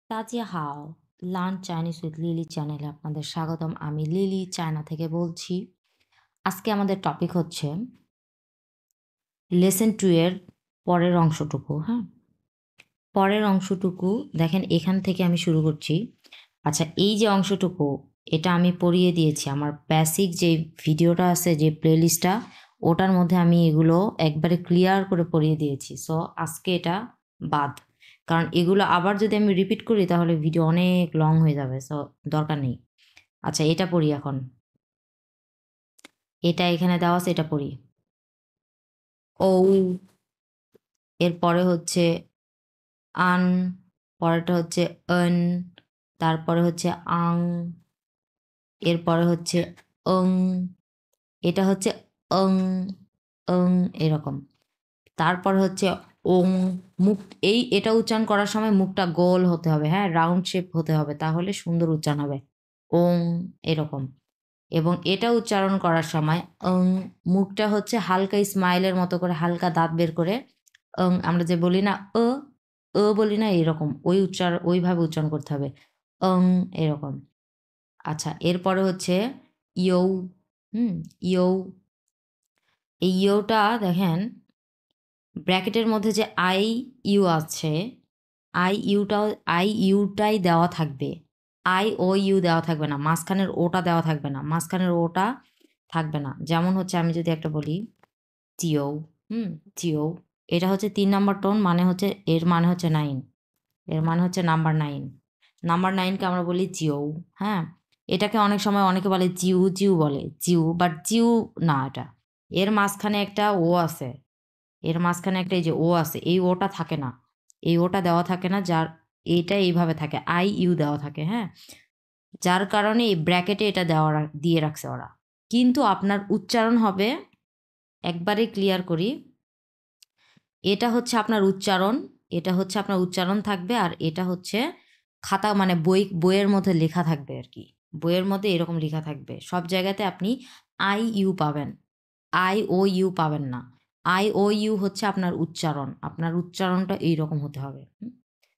তাজিয়াহাও learn Chinese with lily চ্যানেলে আপনাদের স্বাগতম। আমি লিলি চায়না থেকে বলছি। আজকে আমাদের টপিক হচ্ছে লেসন 2 এর পরের অংশটুকু। হ্যাঁ, পরের অংশটুকু দেখেন, এখান থেকে আমি শুরু করছি। আচ্ছা, এই যে অংশটুকু, এটা আমি পড়িয়ে দিয়েছি আমার বেসিক যে ভিডিওটা আছে, যে প্লেলিস্টটা, ওটার মধ্যে আমি এগুলো একবারে ক্লিয়ার করে পড়িয়ে দিয়েছি। সো আজকে এটা বাদ, কারণ এগুলো আবার যদি আমি রিপিট করি তাহলে ভিডিও অনেক লং হয়ে যাবে। সো দরকার নেই। আচ্ছা, এটা পড়ি এখন। এটা এখানে দেওয়া আছে, এটা পড়ি। ও, এরপরে হচ্ছে আন, পরেরটা হচ্ছে অন, তারপরে হচ্ছে আং, এরপরে হচ্ছে অং, এটা হচ্ছে অং, অং, এরকম। তারপর হচ্ছে ওং। মুখ এটা উচ্চারণ করার সময় মুখটা গোল হতে হবে, হ্যাঁ, রাউন্ড শেপ হতে হবে, তাহলে সুন্দর উচ্চারণ হবে। ওং, এরকম। এবং এটা উচ্চারণ করার সময় অং, মুখটা হচ্ছে হালকা স্মাইলের মতো করে, হালকা দাঁত বের করে অং, আমরা যে বলি না বলি না, এরকম ওইভাবে উচ্চারণ করতে হবে, অং, এরকম। আচ্ছা, এরপরে হচ্ছে ইয়ৌ। ইয়ৌ। এই ইয়ৌটা দেখেন, ব্র্যাকেটের মধ্যে যে আই ইউ আছে, আই ইউটাই দেওয়া থাকবে, আই ও ইউ দেওয়া থাকবে না, মাঝখানের ওটা দেওয়া থাকবে না, মাঝখানের ওটা থাকবে না। যেমন হচ্ছে আমি যদি একটা বলি টিও, টিও, এটা হচ্ছে 3 নাম্বার টোন, মানে হচ্ছে এর মানে হচ্ছে 9, এর মানে হচ্ছে নাম্বার 9। নাম্বার 9কে আমরা বলি জিও। হ্যাঁ, এটাকে অনেক সময় অনেকে বলে জিউ, জিউ বলে, জিউ, বাট জিউ না, এটা এর মাঝখানে একটা ও আছে, এর মাঝখানে একটা এই যে ও আছে, এই ওটা থাকে না, এই ওটা দেওয়া থাকে না, যার এইটা এইভাবে থাকে, আই ইউ দেওয়া থাকে। হ্যাঁ, যার কারণে এই ব্র্যাকেটে এটা দিয়ে রাখছে ওরা। কিন্তু আপনার উচ্চারণ হবে, একবারে ক্লিয়ার করি, এটা হচ্ছে আপনার উচ্চারণ, এটা হচ্ছে আপনার উচ্চারণ থাকবে, আর এটা হচ্ছে খাতা, মানে বইয়ের মধ্যে লেখা থাকবে আর কি। বইয়ের মধ্যে এরকম লেখা থাকবে, সব জায়গাতে আপনি আই ইউ পাবেন, আই ও ইউ পাবেন না। আই ও ইউ হচ্ছে আপনার উচ্চারণ, আপনার উচ্চারণটা এইরকম হতে হবে।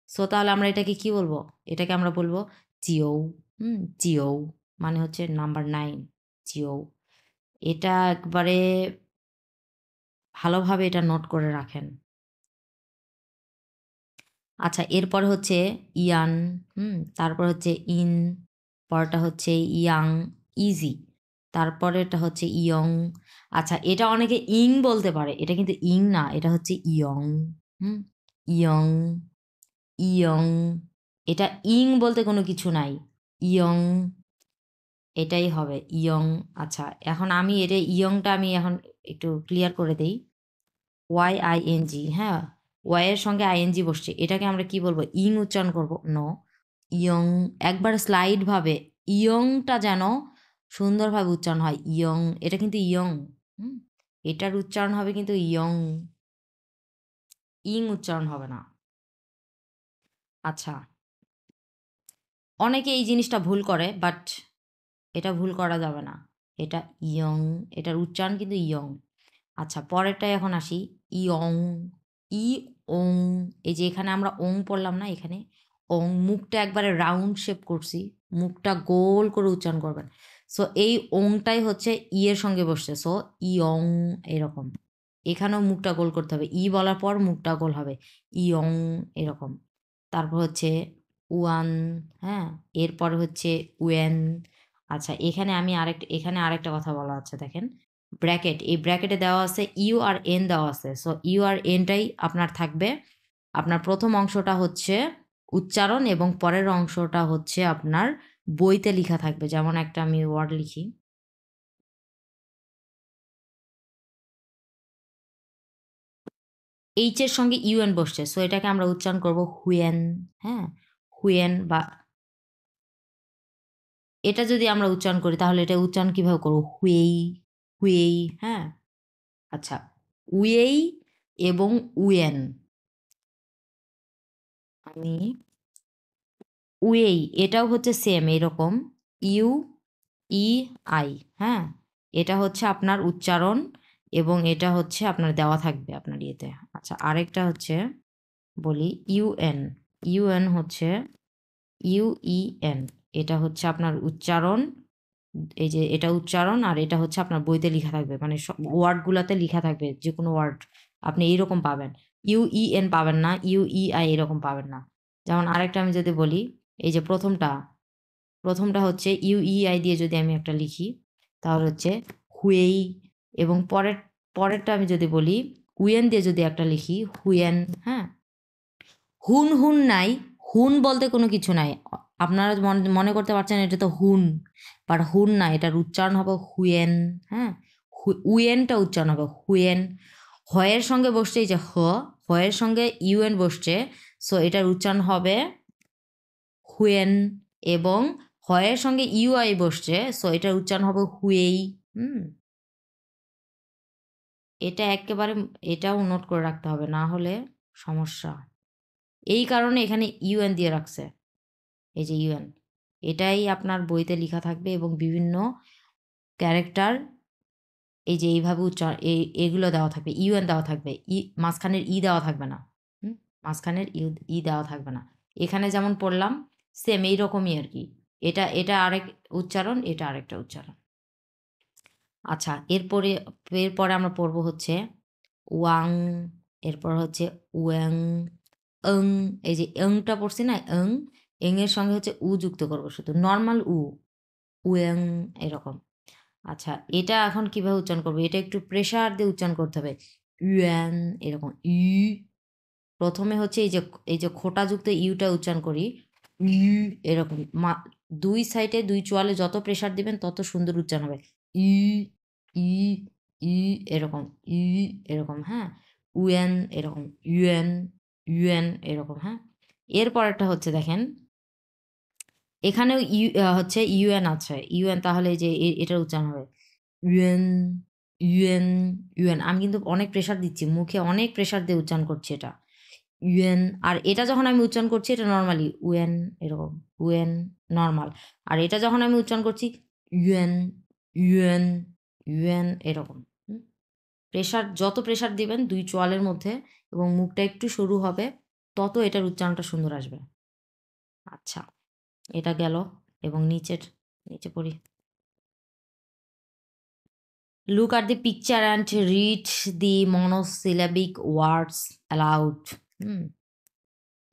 সো তাহলে আমরা এটাকে কি বলবো? এটাকে আমরা বলবো জিও। জিও মানে হচ্ছে নাম্বার 9, জিও। এটা একবারে ভালোভাবে এটা নোট করে রাখেন। আচ্ছা, এরপরে হচ্ছে ইয়ান, তারপর হচ্ছে ইন, পরটা হচ্ছে ইয়াং, ইজি, তারপরে এটা হচ্ছে ইয়ং। আচ্ছা, এটা অনেকে ইং বলতে পারে, এটা কিন্তু ইং না, এটা হচ্ছে ইয়ং। ইয়ং, ইয়ং, এটা ইং বলতে কোনো কিছু নাই, ইয়ং, এটাই হবে ইয়ং। আচ্ছা, এখন আমি এটা ইয়ংটা আমি এখন একটু ক্লিয়ার করে দেই। ওয়াই আই এন জি, হ্যাঁ, ওয়াই এর সঙ্গে আইএনজি বসছে, এটাকে আমরা কি বলবো? ইং উচ্চারণ করব? No, young. একবার স্লাইড ভাবে ইয়ংটা যেন সুন্দরভাবে উচ্চারণ হয়, ইয়ং, এটা কিন্তু ইয়ং। এটার উচ্চারণ হবে কিন্তু ইয়ং, ইং উচ্চারণ হবে না। আচ্ছা, অনেকে এই জিনিসটা ভুল করে, বাট এটা ভুল করা যাবে না, এটা ইয়ং, এটার উচ্চারণ কিন্তু ইয়ং। আচ্ছা, পরেরটায় এখন আসি, ইয়ং, ই ওং। এই যে এখানে আমরা ওং পড়লাম না, এখানে ওং, মুখটা একবারে রাউন্ড শেপ করছি, মুখটা গোল করে উচ্চারণ করবেন। সো এই ওংটাই হচ্ছে ই এর সঙ্গে বসছে, সো ইয়ং, এরকম। এখানেও মুখটা গোল করতে হবে, ই বলার পর মুখটা গোল হবে, ইয়ং, এরকম। তারপর হচ্ছে ওয়ান, হ্যাঁ, এরপরে হচ্ছে ওয়েন। আচ্ছা, এখানে আরেকটা কথা বলা আছে, দেখেন, ব্র্যাকেট, এই ব্র্যাকেটে দেওয়া আছে ইউ আর এন দেওয়া আছে, সো ইউ আর এনটাই আপনার থাকবে। আপনার প্রথম অংশটা হচ্ছে উচ্চারণ, এবং পরের অংশটা হচ্ছে আপনার বইতে লেখা থাকবে। যেমন একটা আমি ওয়ার্ড লিখি, এইচ এর সঙ্গে ইউএন বসছে, সো এটাকে আমরা উচ্চারণ করব হুয়েন। হ্যাঁ, হুয়েন, বা এটা যদি আমরা উচ্চারণ করি তাহলে এটা উচ্চারণ কিভাবে করবো? হুয়েই, হুয়েই। হ্যাঁ, আচ্ছা, উয়েই এবং উয়েন, আমি উয়েই, এটাও হচ্ছে সেম এরকম, ইউ ই আই। হ্যাঁ, এটা হচ্ছে আপনার উচ্চারণ, এবং এটা হচ্ছে আপনার দেওয়া থাকবে আপনার ইয়েতে। আচ্ছা, আরেকটা হচ্ছে বলি ইউএন, ইউএন হচ্ছে ইউইএন, এটা হচ্ছে আপনার উচ্চারণ। এই যে এটা উচ্চারণ, আর এটা হচ্ছে আপনার বইতে লেখা থাকবে, মানে ওয়ার্ডগুলোতে লেখা থাকবে, যে কোনো ওয়ার্ড আপনি এইরকম পাবেন। ইউইএন পাবেন না, ইউইআই এরকম পাবেন না। যেমন আরেকটা আমি যদি বলি, এই যে প্রথমটা হচ্ছে ইউইআই দিয়ে যদি আমি একটা লিখি, তাহলে হচ্ছে হুয়েই। এবং পরেরটা আমি যদি বলি উয়েন দিয়ে যদি একটা লিখি, হুয়েন। হ্যাঁ, হুন হুন নাই, হুন বলতে কোনো কিছু নাই। আপনারা মনে করতে পারছেন এটা তো হুন, বাট হুন না, এটার উচ্চারণ হবে হুয়েন। হ্যাঁ, উয়েনটা উচ্চারণ হবে হুয়েন। হয়ের সঙ্গে বসছে এই যে হয়ের সঙ্গে ইউএন বসছে, সো এটার উচ্চারণ হবে হুয়েন। এবং হয়ের সঙ্গে ইউআই বসছে, সো এটার উচ্চারণ হবে হুয়েই। এটা একেবারে, এটাও নোট করে রাখতে হবে, না হলে সমস্যা। এই কারণে এখানে ইউএন দিয়ে রাখছে, এই যে ইউএন, এটাই আপনার বইতে লেখা থাকবে। এবং বিভিন্ন ক্যারেক্টার এই যে এইভাবে এগুলো দেওয়া থাকবে, ইউএন দেওয়া থাকবে, মাঝখানের দেওয়া থাকবে না। মাঝখানের দেওয়া থাকবে না। এখানে যেমন পড়লাম সেম এইরকমই আর কি। এটা আরেক উচ্চারণ, এটা আরেকটা উচ্চারণ। আচ্ছা, এরপরে আমরা পড়বো হচ্ছে ওয়াং, এরপর হচ্ছে ওয়াং, অং। এই যে অংটা পড়ছি না, এং এর সঙ্গে হচ্ছে উ যুক্ত করবো, শুধু নর্মাল ওয়াং এরকম। আচ্ছা, এটা এখন কিভাবে উচ্চারণ করবো, এটা একটু প্রেশার দিয়ে উচ্চারণ করতে হবে। ইউয়ান এরকম, প্রথমে হচ্ছে এই যে খোঁটাযুক্ত ইউটা উচ্চারণ করি, এরকম। দুই সাইডে, দুই চোয়ালে যত প্রেশার দিবেন তত সুন্দর উচ্চারণ হবে। ই ই ই এরকম, ই এরকম। হ্যাঁ, উয়েন এরকম, ইউএন ইউএন এরকম। হ্যাঁ, এরপরেরটা হচ্ছে দেখেন, এখানেও হচ্ছে ইউএন আছে, ইউএন, তাহলে এই যে এটার উচ্চারণ হবে ইউএন ইউএন ইউএন। আমি কিন্তু অনেক প্রেশার দিচ্ছি, মুখে অনেক প্রেশার দিয়ে উচ্চারণ করছি এটা, ইউএন। আর এটা যখন আমি উচ্চারণ করছি এটা নর্মালি উয়েন এরকম, উয়েন নর্মাল। আর এটা যখন আমি উচ্চারণ করছি ইউএন ইউএন ইউএন এরকম। প্রেশার, যত প্রেশার দিবেন দুই চোয়ালের মধ্যে এবং মুখটা একটু সরু হবে, তত এটার উচ্চারণটা সুন্দর আসবে। আচ্ছা, এটা গেল। এবং নিচে পড়ি। Look at the picture and read the monosyllabic words aloud.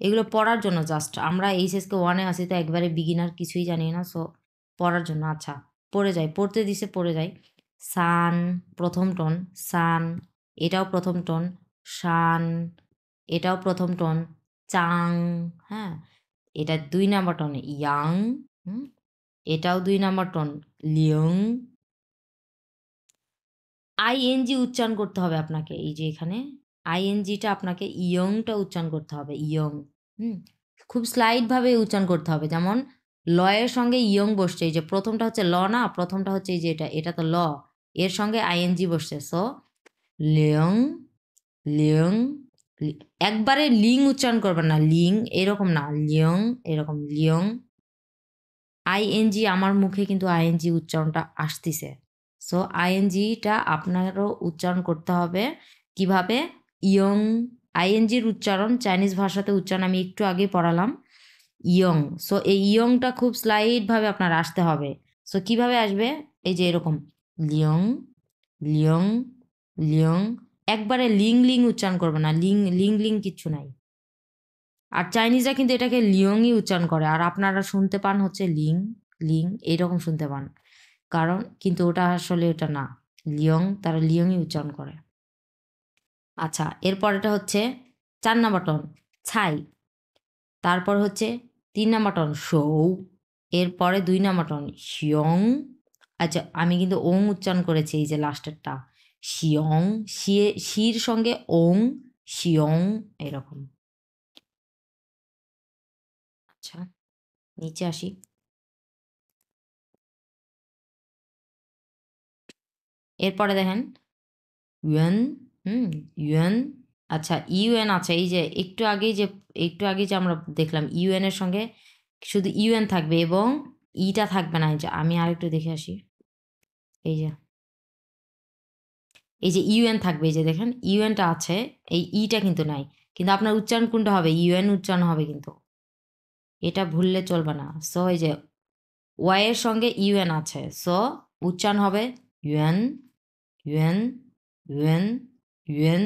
এগুলো পড়ার জন্য জাস্ট, আমরা এইচএসকে 1-এ আছি তো একবারে বিগিনার, কিছুই জানি না, সো পড়ার জন্য। আচ্ছা, পড়তে দিছে, পড়ে যাই। সান প্রথম টোন, সান এটাও প্রথম টোন, শান এটাও প্রথম টোন, চাং। হ্যাঁ, এটা 2 নাম্বার টোন, ইয়াং। এটাও 2 নাম্বার টোন, লিয়ং। আইএনজি উচ্চারণ করতে হবে আপনাকে, এই যে এখানে আইএনজিটা আপনাকে ইয়ংটা উচ্চারণ করতে হবে, ইয়ং। খুব স্লাইডভাবে উচ্চারণ করতে হবে। যেমন লয়ের সঙ্গে ইয়ং বসছে, এই যে প্রথমটা হচ্ছে ল না, প্রথমটা হচ্ছে এই যে এটা তো ল, এর সঙ্গে আইএনজি বসছে, সো লিয়ং লিয়ং। একবারে লিং উচ্চারণ করবেন না, লিং এরকম না, লিয়ং এরকম, লিয়ং। আইএনজি আমার মুখে কিন্তু আইএনজি উচ্চারণটা আসতেছে, সো আইএনজিটা আপনারও উচ্চারণ করতে হবে। কিভাবে? ইয়ং। আইএনজির উচ্চারণ চাইনিজ ভাষাতে উচ্চারণ আমি একটু আগে পড়ালাম, ইয়ং। সো এই ইয়ংটা খুব স্লাইডভাবে আপনার আসতে হবে। সো কিভাবে আসবে? এই যে এরকম, লিয়ং লিয়ং লিয়ং। একবারে লিং লিং উচ্চারণ করবে না, লিং লিং লিং কিচ্ছু নাই। আর চাইনিজরা কিন্তু এটাকে লিয়ংই উচ্চারণ করে, আর আপনারা শুনতে পান হচ্ছে লিং লিং এইরকম শুনতে পান, কারণ কিন্তু ওটা আসলে ওটা না, লিয়ং, তারা লিয়ংই উচ্চারণ করে। আচ্ছা, এরপরেটা হচ্ছে 4 নাম্বার টন, ছাই। তারপর হচ্ছে 3 নাম্বার টন, শৌ। এরপরে 2 নাম্বার টন, শিয়ং। আচ্ছা, আমি কিন্তু ওং উচ্চারণ করেছি, এই যে লাস্টেরটা শিয়ং, শির সঙ্গে ওং, শিয়ং এরকম। আচ্ছা, নিচে আসি। এরপরে দেখেন ইউএন, ইউএন। আচ্ছা, ইউএন আছে, এই যে একটু আগেই যে আমরা দেখলাম ইউএন এর সঙ্গে শুধু ইউএন থাকবে এবং ইটা থাকবে না। এই যে আমি আরেকটু দেখে আসি, এই যে ইউএন থাকবে, এই যে দেখেন ইউএনটা আছে, এই ইটা কিন্তু নাই। কিন্তু আপনার উচ্চারণ কোনটা হবে? ইউএন উচ্চারণ হবে কিন্তু, এটা ভুললে চলবে না। সো এই যে ওয়াই এর সঙ্গে ইউএন আছে, সো উচ্চারণ হবে UN UN UN UN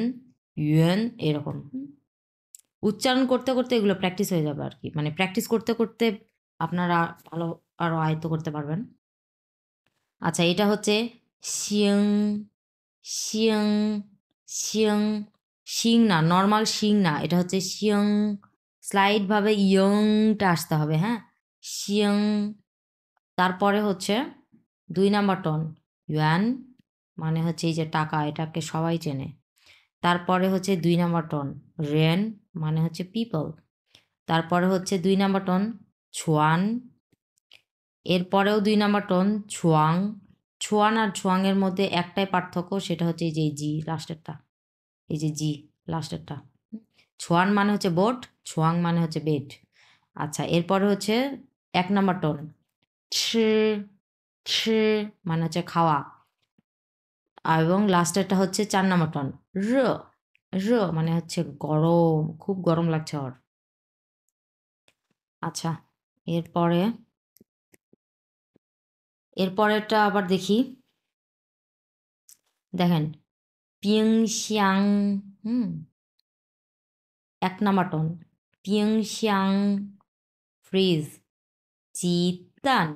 UN এরকম। উচ্চারণ করতে করতে এগুলো প্র্যাকটিস হয়ে যাবে আর কি, মানে প্র্যাকটিস করতে করতে আপনারা ভালো আরও আয়ত্ত করতে পারবেন। আচ্ছা, এটা হচ্ছে শিং শিং শিং শিং না, নর্মাল শিং না, এটা হচ্ছে শিং, স্লাইডভাবে ইয়ংটা আসতে হবে। হ্যাঁ, শিং। তারপরে হচ্ছে 2 নাম্বার টন ইয়ান, মানে হচ্ছে এই যে টাকা, এটাকে সবাই চেনে। তারপরে হচ্ছে 2 নাম্বার টন রেন, মানে হচ্ছে পিপল। তারপরে হচ্ছে 2 নাম্বার টন ছুয়ান, এরপরেও 2 নাম্বার টন ছুয়াং। ছুয়ান আর ছুয়াংয়ের মধ্যে একটাই পার্থক্য, সেটা হচ্ছে এই যে জি লাস্টেরটা, এই যে জি লাস্টেরটা। ছুয়ান মানে হচ্ছে বোট, ছুয়াং মানে হচ্ছে বেড। আচ্ছা, এরপরে হচ্ছে 1 নাম্বার টন ছি ছি, মানে হচ্ছে খাওয়া, এবং লাস্টেরটা হচ্ছে 4 নাম্বার টন র র, মানে হচ্ছে গরম, খুব গরম লাগছে ওর। আচ্ছা, এরপরেরটা আবার দেখি। দেখেন পিংশিয়াং, 1 নাম্বার টন পিংশিয়াং, ফ্রিজ চিতান।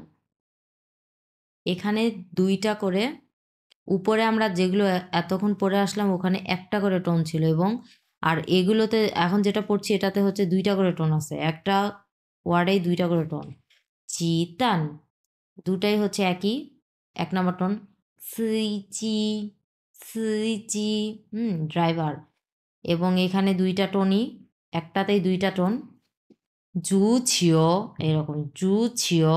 এখানে 2টা করে, উপরে আমরা যেগুলো এতক্ষণ পড়ে আসলাম ওখানে একটা করে টোন ছিল, এবং আর এগুলোতে এখন যেটা পড়ছি এটাতে হচ্ছে 2টা করে টোন আছে, একটা ওয়ার্ডেই 2টা করে টোন। চিতান দুটাই হচ্ছে একই 1 নাম্বার টোন। সুইচি সুইচি, ড্রাইভার, এবং এখানে 2টা টোনই, একটাতেই 2টা টোন। জু ছিও, এরকম জু ছিও।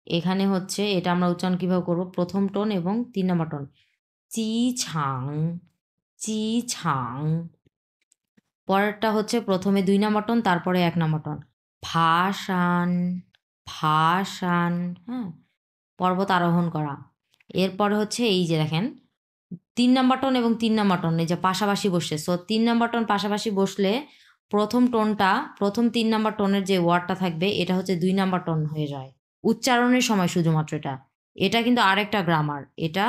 এখানে হচ্ছে এটা আমরা উচ্চারণ কীভাবে করবো, প্রথম টোন এবং 3 নাম্বার টোন চি ছাং চি ছাং। পরেরটা হচ্ছে প্রথমে 2 নাম্বার টোন, তারপরে 1 নাম্বার টোন ভাসান ভাসান। হ্যাঁ, পর্বত আরোহণ করা। এরপরে হচ্ছে এই যে দেখেন 3 নাম্বার টোন এবং 3 নাম্বার টোন এই যে পাশাপাশি বসছে, সো 3 নাম্বার টোন পাশাপাশি বসলে প্রথম টোনটা, প্রথম 3 নাম্বার টোনের যে ওয়ার্ডটা থাকবে এটা হচ্ছে 2 নাম্বার টোন হয়ে যায় উচ্চারণের সময় শুধুমাত্র। এটা কিন্তু আরেকটা গ্রামার। এটা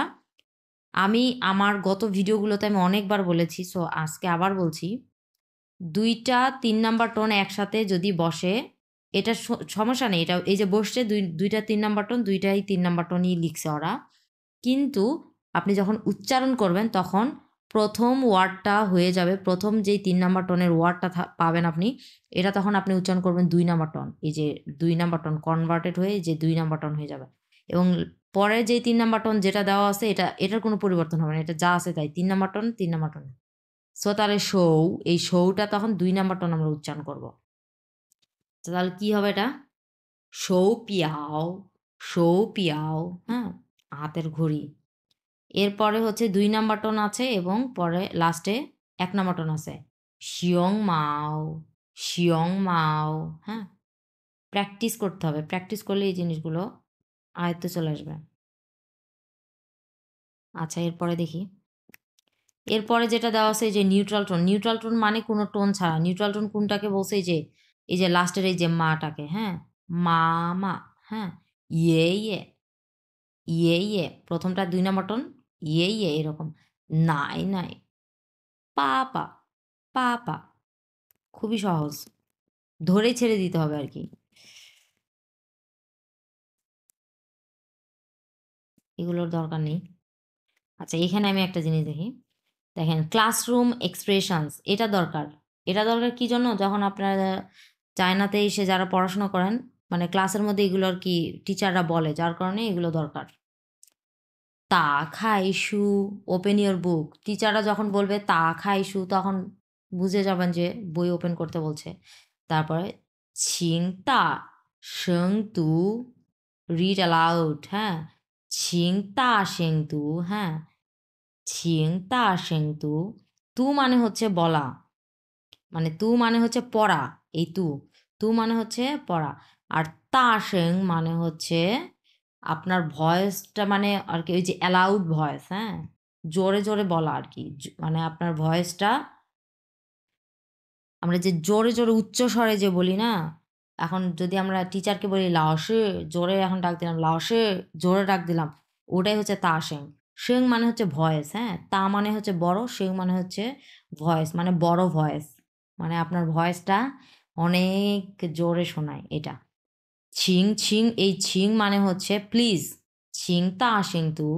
আমি আমার গত ভিডিওগুলোতে আমি অনেকবার বলেছি, সো আজকে আবার বলছি। 2টা 3 নাম্বার টোন একসাথে যদি বসে এটা সমস্যা নেই, এটা এই যে বসছে 2টা 3 নাম্বার টোন, 2টাই 3 নাম্বার টোনই লিখছে ওরা, কিন্তু আপনি যখন উচ্চারণ করবেন তখন প্রথম ওয়ার্ডটা হয়ে যাবে, প্রথম যেই 3 নাম্বার টোনের ওয়ার্ডটা পাবেন আপনি, এটা তখন আপনি উচ্চারণ করবেন 2 নাম্বার টোন, এই যে 2 নাম্বার টোন কনভার্টেড হয়ে যে 2 নাম্বার টোন হয়ে যাবে, এবং পরে যেই 3 নাম্বার টোন যেটা দেওয়া আছে এটার কোনো পরিবর্তন হবে না, এটা যা আছে তাই 3 number tone 3 number tone. So তাহলে এই শৌটা তখন 2 নাম্বার টোন আমরা উচ্চারণ করব। তাহলে কি হবে এটা, শৌ পিয়াও শৌ পিয়াও। হ্যাঁ, হাতের ঘড়ি। এরপরে হচ্ছে 2 নাম্বার টোন আছে এবং পরে লাস্টে 1 নাম্বার টোন আছে শিয়ং মাও শিয়ং মাও। হ্যাঁ, প্র্যাকটিস করতে হবে, প্র্যাকটিস করলে এই জিনিসগুলো আয়ত্তে চলে আসবে। আচ্ছা, এরপরে দেখি। এরপরে যেটা দেওয়া আছে যে নিউট্রাল টোন। নিউট্রাল টোন মানে কোনো টোন ছাড়া। নিউট্রাল টোন কোনটাকে বলছে, এই যে লাস্টের এই যে মাটাকে। হ্যাঁ, মা মা। হ্যাঁ, ইয়ে ইয়ে ইয়ে ইয়ে, প্রথমটা 2 নাম্বার টোন ইয়ে ইয়ে এরকম। নাই নাই, পা পা পা পা। খুবই সহজ, ধরেই ছেড়ে দিতে হবে আর কি, এগুলোর দরকার নেই। আচ্ছা, এখানে আমি একটা জিনিস দেখি। দেখেন ক্লাসরুম এক্সপ্রেশনস, এটা দরকার। এটা দরকার কি জন্য, যখন আপনারা চায়নাতে এসে যারা পড়াশোনা করেন, মানে ক্লাসের মধ্যে এগুলো আর কি টিচাররা বলে, যার কারণে এগুলো দরকার। তা খাইশু, ওপেন ইয়োর বুক। টিচাররা যখন বলবে তা খাইশু, তখন বুঝে যাবেন যে বই ওপেন করতে বলছে। তারপরে ছিং তা সেং তু, রিড অ্যালাউড। হ্যাঁ, ছিং তা সেং তু। হ্যাঁ, ছিং তা সেং তু। তু মানে হচ্ছে বলা, মানে তু মানে হচ্ছে পড়া, এই তু মানে হচ্ছে পড়া, আর তা সেং মানে হচ্ছে আপনার ভয়েসটা, মানে আর কি ওই যে অ্যালাউড ভয়েস। হ্যাঁ, জোরে জোরে বলা আর কি, মানে আপনার ভয়েসটা আমরা যে জোরে জোরে উচ্চ স্বরে যে বলি না, এখন যদি আমরা টিচারকে বলি লাওশে, জোরে এখন ডাক দিলাম লাওশে, জোরে ডাক দিলাম, ওটাই হচ্ছে তা শেং। শেং মানে হচ্ছে ভয়েস, হ্যাঁ, তা মানে হচ্ছে বড়, শেং মানে হচ্ছে ভয়েস, মানে বড় ভয়েস, মানে আপনার ভয়েসটা অনেক জোরে শোনায় এটা। ছিং ছিং, এই ছিং মানে হচ্ছে প্লিজ, ছিং তা শেং তু,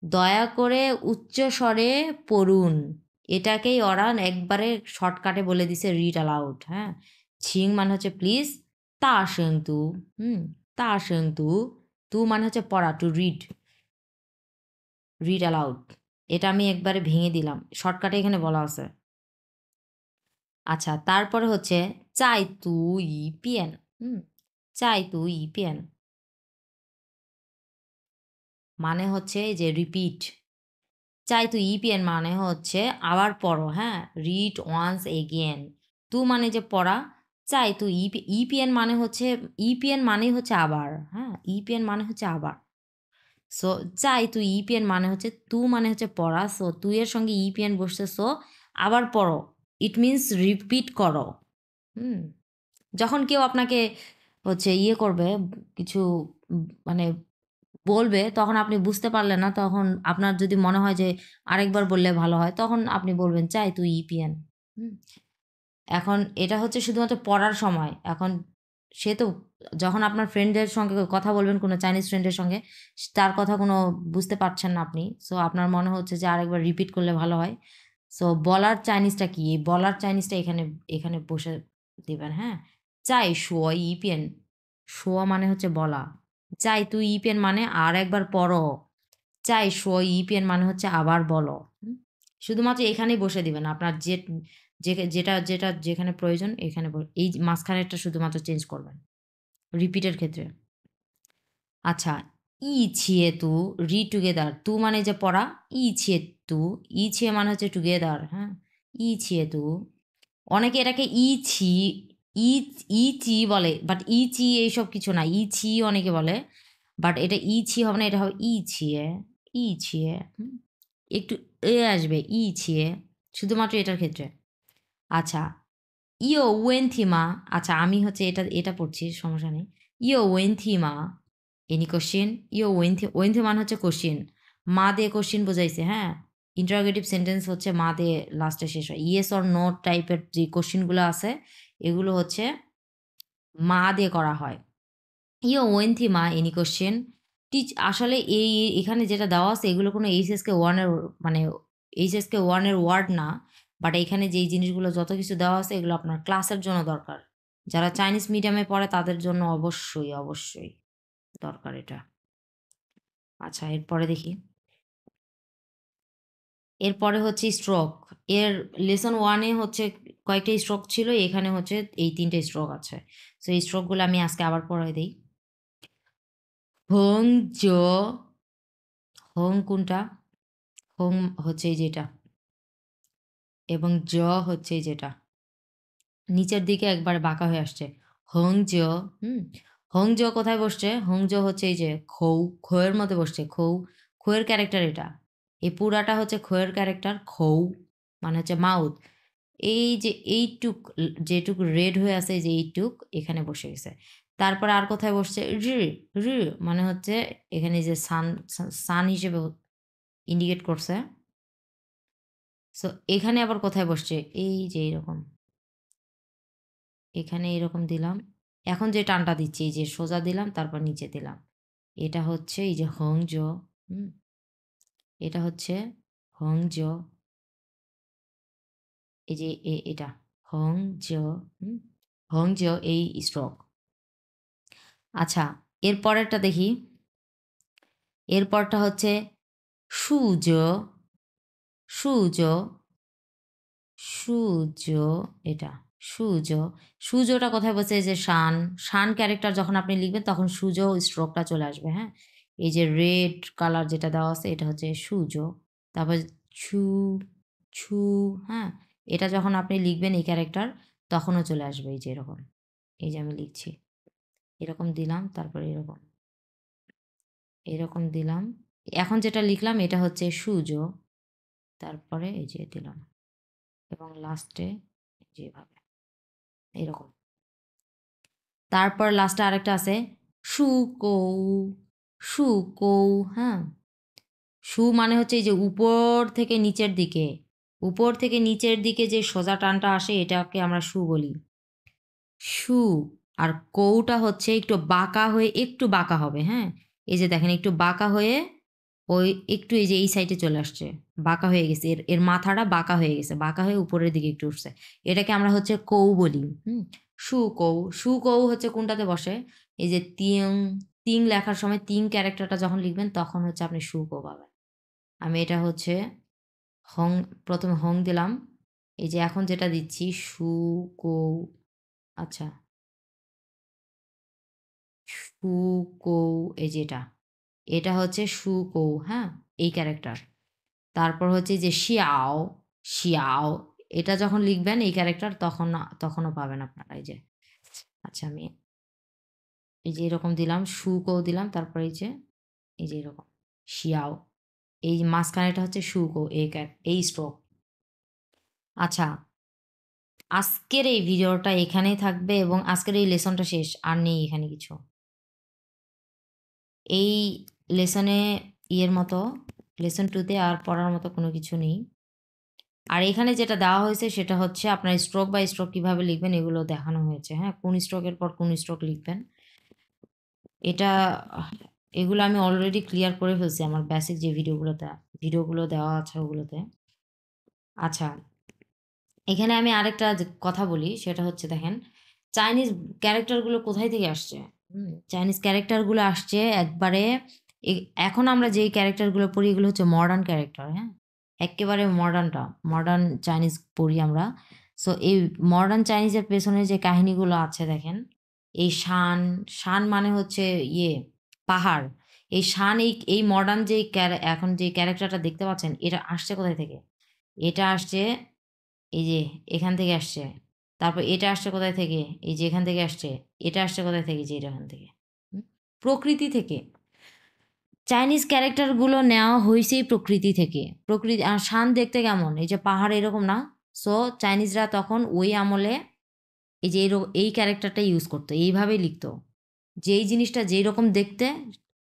দয়া করে উচ্চ স্বরে পড়ুন। এটাকেই ওরা একবারে শর্টকাটে বলে দিছে রিড অ্যালাউড, হ্যাঁ। ছিং মানে হচ্ছে প্লিজ, তা শেং তু, তা শেং তু, তু মানে হচ্ছে পড়া, টু রিড, রিড অ্যালাউড। এটা আমি একবারে ভেঙে দিলাম, শর্টকাটে এখানে বলা আছে। আচ্ছা, তারপরে হচ্ছে চাই তু ই পিয়েন, চাই তু ই পিয়েন মানে হচ্ছে এই যে রিপিট। চাই তু ইপিএন মানে হচ্ছে আবার পড়ো, হ্যাঁ, রিড ওয়ান্স এগেন। তু মানে যে পড়া, চাই তু ইপিএন মানে হচ্ছে, ইপিএন মানে হচ্ছে আবার, হ্যাঁ, ইপিএন মানে হচ্ছে আবার। সো চাই তু ইপিএন মানে হচ্ছে তু মানে হচ্ছে পড়া, সো তুই এর সঙ্গে ইপিএন বসছে, সো আবার পড়ো, ইট মিনস রিপিট করো। হুম যখন কেউ আপনাকে হচ্ছে ইয়ে করবে, কিছু মানে বলবে, তখন আপনি বুঝতে পারলেন না, তখন আপনার যদি মনে হয় যে আরেকবার বললে ভালো হয়, তখন আপনি বলবেন চাই তুই ইপিএন। এখন এটা হচ্ছে শুধুমাত্র পড়ার সময়। এখন সে তো যখন আপনার ফ্রেন্ডের সঙ্গে কথা বলবেন, কোনো চাইনিজ ফ্রেন্ডের সঙ্গে, তার কথা কোনো বুঝতে পারছেন না আপনি, সো আপনার মনে হচ্ছে যে আরেকবার রিপিট করলে ভালো হয়। সো বলার চাইনিজটা কি, এই বলার চাইনিজটা এখানে এখানে বসে দিবেন, হ্যাঁ। চাই শোয়া ইপিএন, শোয়া মানে হচ্ছে বলা, চাই তুই ইপিএন মানে আর একবার পড়ো, চাই শোয়া ইপিএন মানে হচ্ছে আবার বলো। শুধুমাত্র এখানেই বসে দিবেন, আপনার যেটা যেটা যেখানে প্রয়োজন এখানে এই মাঝখানেরটা শুধুমাত্র চেঞ্জ করবেন রিপিটের ক্ষেত্রে। আচ্ছা, ই ছিয়ে তু, রি টুগেদার, তু মানে যে পড়া, ই ছিয়ে তু, ই ছিয়ে মানে হচ্ছে টুগেদার, হ্যাঁ, ই ছিয়ে তু। অনেকে এটাকে ই ছি, ই ই চি বলে, বাট ই চি এইসব কিছু না, ই ছি অনেকে বলে, বাট এটা ই ছি হবে না, এটা হবে ই ছিয়ে, ই ছিয়ে, একটু এ আসবে, ই ছিয়ে, শুধুমাত্র এটার ক্ষেত্রে। আচ্ছা, ইয়ো ওয়েন্থিমা, আচ্ছা আমি হচ্ছে এটা এটা পড়ছি, সমস্যা নেই। ইয়ো ওয়েন্থিমা, এনি কোশ্চিন, ইয়ো ওয়েন্থি মানে হচ্ছে কোশ্চিন, মা দিয়ে কোশ্চিন বোঝাইছে, হ্যাঁ। ইন্টারোগেটিভ সেন্টেন্স হচ্ছে মা দিয়ে লাস্টে শেষ হয়, ইয়েস অর নো টাইপের যে কোশ্চিনগুলো আছে এগুলো হচ্ছে মা দিয়ে করা হয়। ইয়ো ওয়েন্থিমা এনি কোশ্চেন, আসলে এই এখানে যেটা দেওয়া আছে এগুলো কোনো এইচএসকে ওয়ানের, মানে এইচএসকে ওয়ানের ওয়ার্ড না, বাট এখানে যেই জিনিসগুলো যত কিছু দেওয়া আছে এগুলো আপনার ক্লাসের জন্য দরকার, যারা চাইনিজ মিডিয়ামে পড়ে তাদের জন্য অবশ্যই অবশ্যই দরকার এটা। আচ্ছা, এরপরে দেখি, এরপরে হচ্ছে স্ট্রোক। এর লেসন ওয়ানে হচ্ছে কয়েকটা স্ট্রোক ছিল, এখানে হচ্ছে এই 3টে স্ট্রোক আছে। সো এই স্ট্রোকগুলো আমি আজকে আবার পড়াই দিই। হং জো, হোং কোনটা, হোং হচ্ছে এই যেটা, এবং জ হচ্ছে এই যেটা নিচের দিকে একবারে বাঁকা হয়ে আসছে, হং জ। হুম হং জ কোথায় বসছে, হং জ হচ্ছে এই যে খৌ, খোয়ের মধ্যে বসছে, খৌ, খোয়ের ক্যারেক্টার এটা, এই পুরাটা হচ্ছে খোয়ের ক্যারেক্টার, খৌ মানে হচ্ছে মাউথ। এই যে এইটুক, যেটুক রেড হয়ে আছে, এই যে এইটুক এখানে বসে গেছে। তারপর আর কোথায় বসছে, রি, রি মানে হচ্ছে এখানে যে সান, সান হিসেবে ইন্ডিকেট করছে। সো এখানে আবার কোথায় বসছে, এই যে এরকম, এখানে এরকম দিলাম। এখন যে টানটা দিচ্ছি, এই যে সোজা দিলাম তারপর নিচে দিলাম, এটা হচ্ছে এই যে হংজ। হুম এটা হচ্ছে হংজ, এই যে এটা হংজ, হংজ, এই স্ট্রোক। আচ্ছা, এর পরেরটা দেখি, এরপরটা হচ্ছে সূর্য, সূর্য, সূর্য, এটা সূর্য। সূর্যটা কোথায় বসে, এই যে শান, শান ক্যারেক্টার যখন আপনি লিখবেন তখন সূর্য স্ট্রোকটা চলে আসবে, হ্যাঁ। এই যে রেড কালার যেটা দেওয়া আছে এটা হচ্ছে সূর্য। তারপর ছু, ছু, হ্যাঁ, এটা যখন আপনি লিখবেন এই ক্যারেক্টার তখনও চলে আসবে, এই যে এরকম, এই যে আমি লিখছি এরকম দিলাম, তারপর এরকম, এরকম দিলাম। এখন যেটা লিখলাম এটা হচ্ছে সূর্য, তারপরে এই যে দিলাম, এবং লাস্টে যেভাবে এরকম। তারপর লাস্টে আরেকটা আছে শুকৌ, শুকৌ, হ্যাঁ। শু মানে হচ্ছে এই যে উপর থেকে নিচের দিকে, উপর থেকে নিচের দিকে যে সোজা টানটা আসে এটাকে আমরা শু বলি, শু। আর কৌটা হচ্ছে একটু বাঁকা হয়ে, একটু বাঁকা হবে, হ্যাঁ। এই যে দেখেন একটু বাঁকা হয়ে ওই একটু এই যে এই সাইডে চলে আসছে, বাঁকা হয়ে গেছে, এর এর মাথাটা বাঁকা হয়ে গেছে, বাঁকা হয়ে উপরের দিকে একটু উঠছে, এটাকে আমরা হচ্ছে কৌ বলি। শু কৌ, শু কৌ হচ্ছে কোনটাতে বসে, এই যে তিং, তিং লেখার সময় তিং ক্যারেক্টারটা যখন লিখবেন তখন হচ্ছে আপনি শু কৌ পাবেন। আমি এটা হচ্ছে হং, প্রথমে হং দিলাম, এই যে এখন যেটা দিচ্ছি শু কৌ। আচ্ছা, শু কৌ, এই যেটা, এটা হচ্ছে শু কৌ, হ্যাঁ, এই ক্যারেক্টার। তারপর হচ্ছে যে শিয়াও, শিয়াও, এটা যখন লিখবেন এই ক্যারেক্টার তখন তখনও পাবেন আপনারা। এই যে, আচ্ছা আমি এই যে এরকম দিলাম, শু কৌ দিলাম, তারপর এই যে এরকম শিয়াও, এই যে মাঝখানেটা হচ্ছে শু কৌ, এই স্ট্রোক। আচ্ছা, আজকের এই ভিডিওটা এখানেই থাকবে এবং আজকের এই লেসনটা শেষ, আর নেই এখানে কিছু। এই লেসনে ইয়ের মতো, লেসন 2তে আর পড়ার মতো কোনো কিছু নেই। আর এখানে যেটা দেওয়া হয়েছে সেটা হচ্ছে আপনার স্ট্রোক বাই স্ট্রোক কীভাবে লিখবেন এগুলো দেখানো হয়েছে, হ্যাঁ, কোন স্ট্রোকের পর কোন স্ট্রোক লিখবেন। এটা, এগুলো আমি অলরেডি ক্লিয়ার করে ফেলছি আমার বেসিক যে ভিডিওগুলো দেওয়া আছে ওগুলোতে। আচ্ছা, এখানে আমি আরেকটা কথা বলি, সেটা হচ্ছে দেখেন চাইনিজ ক্যারেক্টারগুলো কোথায় থেকে আসছে। চাইনিজ ক্যারেক্টারগুলো আসছে একবারে, এখন আমরা যেই ক্যারেক্টারগুলো পড়ি এগুলো হচ্ছে মডার্ন ক্যারেক্টার, হ্যাঁ, একেবারে মডার্ন চাইনিজ পড়ি আমরা। সো এই মডার্ন চাইনিজের পেছনে যে কাহিনীগুলো আছে দেখেন, এই শান, শান মানে হচ্ছে ইয়ে পাহাড়, এই শান, এই মডার্ন যেই এখন যে ক্যারেক্টারটা দেখতে পাচ্ছেন এটা আসছে কোথায় থেকে, এটা আসছে এই যে এখান থেকে আসছে। তারপর এটা আসছে কোথায় থেকে, এই যে এখান থেকে আসছে। এটা আসছে কোথায় থেকে, যে এখান থেকে, প্রকৃতি থেকে। চাইনিজ ক্যারেক্টারগুলো নেওয়া হয়েছেই প্রকৃতি থেকে। প্রকৃতি, আর শান দেখতে কেমন, এই যে পাহাড় এরকম না। সো চাইনিজরা তখন ওই আমলে এই যে এই ক্যারেক্টারটা ইউজ করতো, এইভাবেই লিখতো, যেই জিনিসটা যেই রকম দেখতে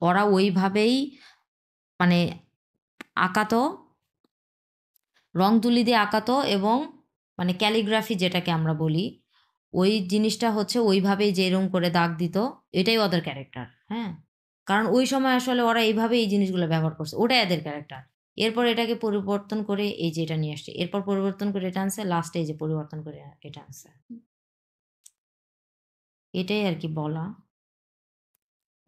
ওরা ওইভাবেই মানে আঁকাতো, রং তুলি দিয়ে আঁকাতো, এবং মানে ক্যালিগ্রাফি যেটাকে আমরা বলি, ওই জিনিসটা হচ্ছে ওইভাবেই যেরকম করে দাগ দিত, এটাই ওদের ক্যারেক্টার, হ্যাঁ। কারণ ওই সময় আসলে ওরা এইভাবে এই জিনিসগুলো ব্যবহার করছে, ওটাই এদের ক্যারেক্টার। এরপর এটাকে পরিবর্তন করে এই যে এটা নিয়ে আসছে, এরপর পরিবর্তন করে এটা আনছে, লাস্টে এই যে পরিবর্তন করে এটা আনছে, এটাই আর কি বলা।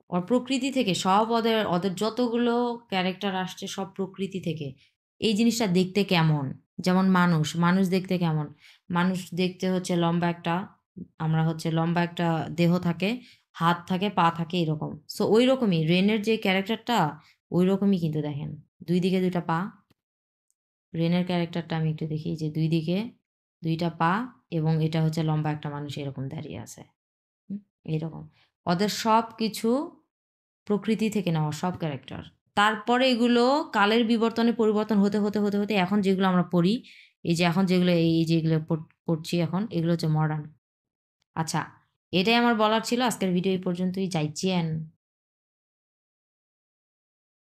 ওর প্রকৃতি থেকে সব, ওদের ওদের যতগুলো ক্যারেক্টার আসছে সব প্রকৃতি থেকে। এই জিনিসটা দেখতে কেমন, যেমন মানুষ, মানুষ দেখতে কেমন, মানুষ দেখতে হচ্ছে লম্বা একটা, আমরা হচ্ছে লম্বা একটা দেহ থাকে, হাত থাকে, পা থাকে, এরকম। সো ওই রকমই রেনের যে ক্যারেক্টারটা ওই রকমই কিন্তু দেখেন, দুই দিকে দুইটা পা। রেনের ক্যারেক্টারটা আমি একটু দেখি, যে দুই দিকে দুইটা পা, এবং এটা হচ্ছে লম্বা একটা মানুষ এরকম দাঁড়িয়ে আছে, এরকম। ওদের সব কিছু প্রকৃতি থেকে নেওয়া, সব ক্যারেক্টার। তারপরে এগুলো কালের বিবর্তনে পরিবর্তন হতে হতে হতে হতে এখন যেগুলো আমরা পড়ি, এই যে এখন যেগুলো এই যেগুলো পড়ছি এখন, এগুলো হচ্ছে মডার্ন। আচ্ছা, এটাই আমার বলার ছিল। আজকের ভিডিও এই পর্যন্তই, যাইছেন।